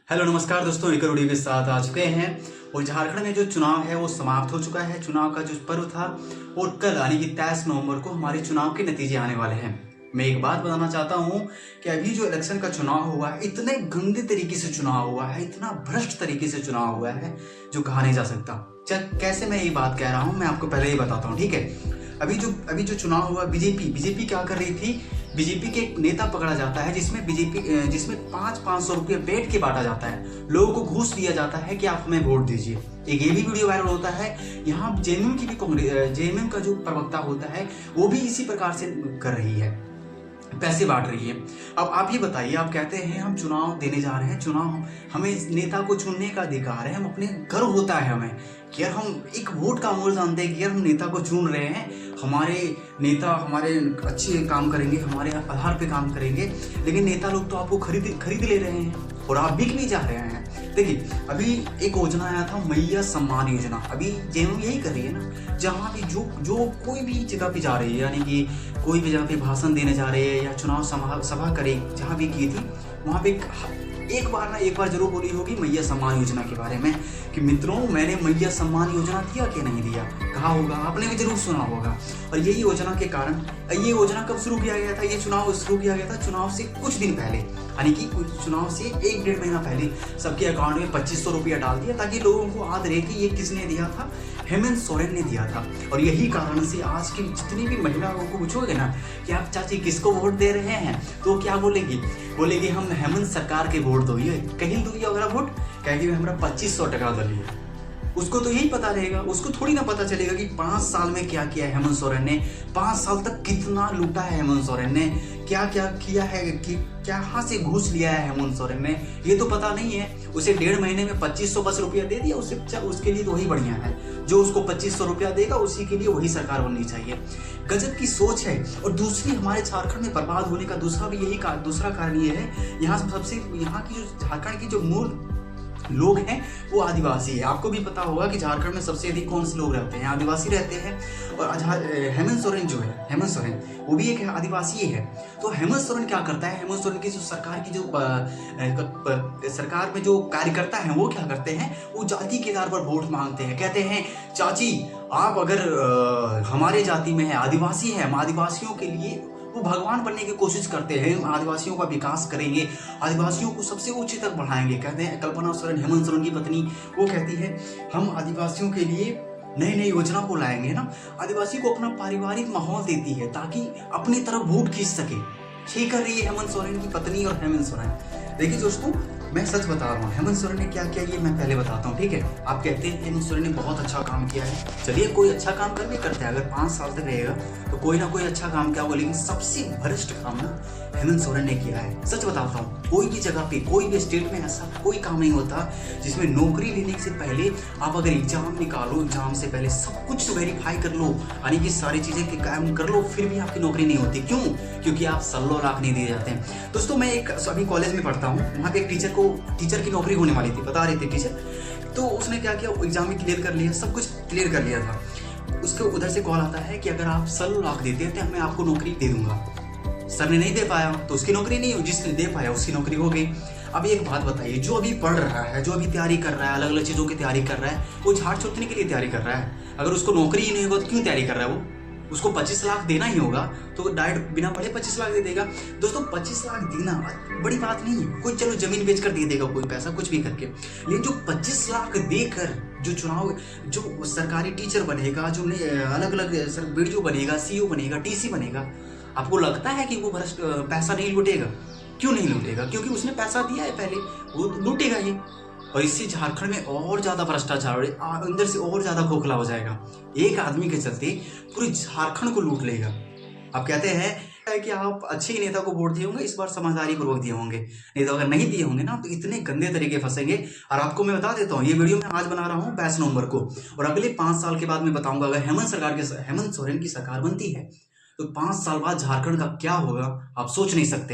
Hello नमस्कार दोस्तों, एक वीडियो के साथ आ चुके हैं। और झारखंड में जो चुनाव है वो समाप्त हो चुका है। चुनाव का जो पर्व था और कल यानी कि 23 नवंबर को हमारे चुनाव के नतीजे आने वाले हैं। मैं एक बात बताना चाहता हूं कि अभी जो इलेक्शन का चुनाव हुआ है, इतने गंदे तरीके से चुनाव हुआ है, इतना भ्रष्ट तरीके से चुनाव हुआ है जो कहा नहीं जा सकता। कैसे मैं ये बात कह रहा हूँ मैं आपको पहले ही बताता हूँ, ठीक है। अभी जो चुनाव हुआ, बीजेपी क्या कर रही थी। बीजेपी के एक नेता पकड़ा जाता है जिसमें 500 रुपये बैठ के बांटा जाता है, लोगों को घूस दिया जाता है कि आप हमें वोट दीजिए। एक ये भी वीडियो वायरल होता है। यहाँ जेएमएम का जो प्रवक्ता होता है वो भी इसी प्रकार से कर रही है, पैसे बांट रही है। अब आप ही बताइए, आप कहते हैं हम चुनाव देने जा रहे हैं, चुनाव हमें नेता को चुनने का अधिकार है, हम अपने गर्व होता है हमें कि यार हम एक वोट का अमूल्य जानते हैं कि यार हम नेता को चुन रहे हैं, हमारे नेता हमारे अच्छे काम करेंगे, हमारे आधार पे काम करेंगे। लेकिन नेता लोग तो आपको खरीद ले रहे हैं और आप बिक नहीं जा रहे हैं। देखिए, अभी एक योजना आया था, मैया सम्मान योजना। अभी जेएमएम यही कर रही है ना, जहाँ भी जो कोई भी जगह पे जा रही है, यानी कि कोई भी जगह पे भाषण देने जा रहे हैं या चुनाव सभा करे, जहाँ भी की थी वहाँ पे एक बार जरूर बोली होगी मैया सम्मान योजना के बारे में कि मित्रों मैंने मैया सम्मान योजना दिया कि नहीं दिया, कहा होगा, आपने भी जरूर सुना होगा। और यही योजना के कारण, ये योजना कब शुरू किया गया था, ये चुनाव शुरू किया गया था चुनाव से कुछ दिन पहले, यानी कि चुनाव से 1-1.5 महीना पहले सबके अकाउंट में 2500 रुपया डाल दिया ताकि लोगों को याद रहे कि ये किसने दिया था, हेमंत सोरेन ने दिया था। और यही कारण से आज की जितनी भी महिलाओं को पूछोगे ना कि आप चाची किसको वोट दे रहे हैं, तो क्या बोलेगी हम हेमंत सरकार के वोट दो। ये कहीं दो ये अगर वोट कहेगी हमारा 2500 टका दलिए। उसको तो यही पता रहेगा, उसको थोड़ी ना पता चलेगा कि 5 साल में क्या किया है हेमंत सोरेन ने, 5 साल तक कितना लूटा है हेमंत सोरेन ने, क्या क्या किया है, कि कहाँ से घूस लिया है हेमंत सोरेन ने, ये तो पता नहीं है। उसे 1.5 महीने में 2500 बस रुपया दे दिया, उसके लिए तो वही बढ़िया है। जो उसको 2500 रुपया देगा उसी के लिए वही सरकार बननी चाहिए। गजब की सोच है। और दूसरी, हमारे झारखंड में बर्बाद होने का दूसरा कारण ये है, यहाँ की जो झारखंड की जो मूल लोग हैं वो आदिवासी है। आपको भी पता होगा कि झारखंड में सबसे अधिक कौन से लोग रहते हैं, आदिवासी रहते हैं। और हेमंत सोरेन वो भी एक आदिवासी ही है। तो हेमंत सोरेन क्या करता है, हेमंत सोरेन की जो सरकार में जो कार्यकर्ता हैं वो क्या करते हैं, वो जाति के आधार पर वोट मांगते हैं। कहते हैं चाची आप अगर हमारे जाति में है, आदिवासी है, हम आदिवासियों के लिए वो भगवान बनने की कोशिश करते हैं, आदिवासियों का विकास करेंगे, आदिवासियों को सबसे ऊंचे तक बढ़ाएंगे। कहते हैं कल्पना सोरेन, हेमंत सोरेन की पत्नी, वो कहती है हम आदिवासियों के लिए नई नई योजना को लाएंगे ना। आदिवासी को अपना पारिवारिक माहौल देती है ताकि अपनी तरफ वोट खींच सके। ठीक कर रही है हेमंत सोरेन की पत्नी और हेमंत सोरेन। देखिए दोस्तों, मैं सच बता रहा हूँ, हेमंत सोरेन ने क्या किया ये मैं पहले बताता हूँ, ठीक है। आप कहते हैं हेमंत सोरेन ने बहुत अच्छा काम किया है, चलिए कोई अच्छा काम कर भी करते हैं, अगर 5 साल तक रहेगा तो कोई ना कोई अच्छा काम क्या होगा। लेकिन सबसे भ्रष्ट काम ना हेमंत सोरेन ने किया है। सच बताता हूँ, कोई भी जगह पे, कोई भी स्टेट में ऐसा कोई काम नहीं होता जिसमें नौकरी लेने से पहले आप अगर एग्जाम निकालो, एग्जाम से पहले सब कुछ वेरीफाई कर लो, यानी कि सारी चीजें के काम कर लो, फिर भी आपकी नौकरी नहीं होती। क्यों? क्योंकि आप 16 लाख नहीं दिए जाते हैं। दोस्तों, मैं एक अभी कॉलेज में पढ़ता हूँ, वहाँ पे एक टीचर की नौकरी होने वाली थी, बता रहे थे टीचर। तो उसने क्या किया, एग्जाम भी क्लियर कर लिया, सब कुछ क्लियर कर लिया था। उसके उधर से कॉल आता है कि अगर आप 16 लाख देते हैं तो मैं आपको नौकरी दे दूंगा। सर ने नहीं दे पाया तो उसकी नौकरी नहीं हुई, जिसने दे पाया उसकी नौकरी हो गई। अब एक बात बताइए, जो अभी पढ़ रहा है, जो अभी तैयारी कर रहा है, अलग अलग चीज़ों की तैयारी कर रहा है, वो झाड़ छूटने के लिए तैयारी कर रहा है। अगर उसको नौकरी ही नहीं होगा तो क्यों तैयारी कर रहा है? उसको 25 लाख देना ही होगा तो डायरेक्ट बिना पढ़े 25 लाख दे देगा। दोस्तों, 25 लाख देना बड़ी बात नहीं है, कोई चलो जमीन बेचकर दे देगा कोई पैसा, कुछ भी करके। लेकिन जो 25 लाख देकर जो सरकारी टीचर बनेगा, जो अलग अलग वीडियो बनेगा, सीईओ बनेगा, टीसी बनेगा, आपको लगता है कि वो पैसा नहीं लूटेगा? क्यों नहीं लूटेगा? क्योंकि उसने पैसा दिया है पहले, वो लूटेगा ही। और इससे झारखंड में और ज्यादा भ्रष्टाचार, अंदर से और ज्यादा खोखला हो जाएगा। एक आदमी के चलते पूरे झारखंड को लूट लेगा। आप कहते हैं कि आप अच्छे नेता को वोट दिए होंगे, इस बार समझदारी पूर्वक दिए होंगे, नहीं तो अगर नहीं दिए होंगे ना तो इतने गंदे तरीके फंसेंगे। और आपको मैं बता देता हूँ, ये वीडियो मैं आज बना रहा हूँ 22 नवंबर को, और अगले 5 साल के बाद मैं बताऊंगा अगर हेमंत सोरेन की सरकार बनती है तो 5 साल बाद झारखंड का क्या होगा आप सोच नहीं सकते।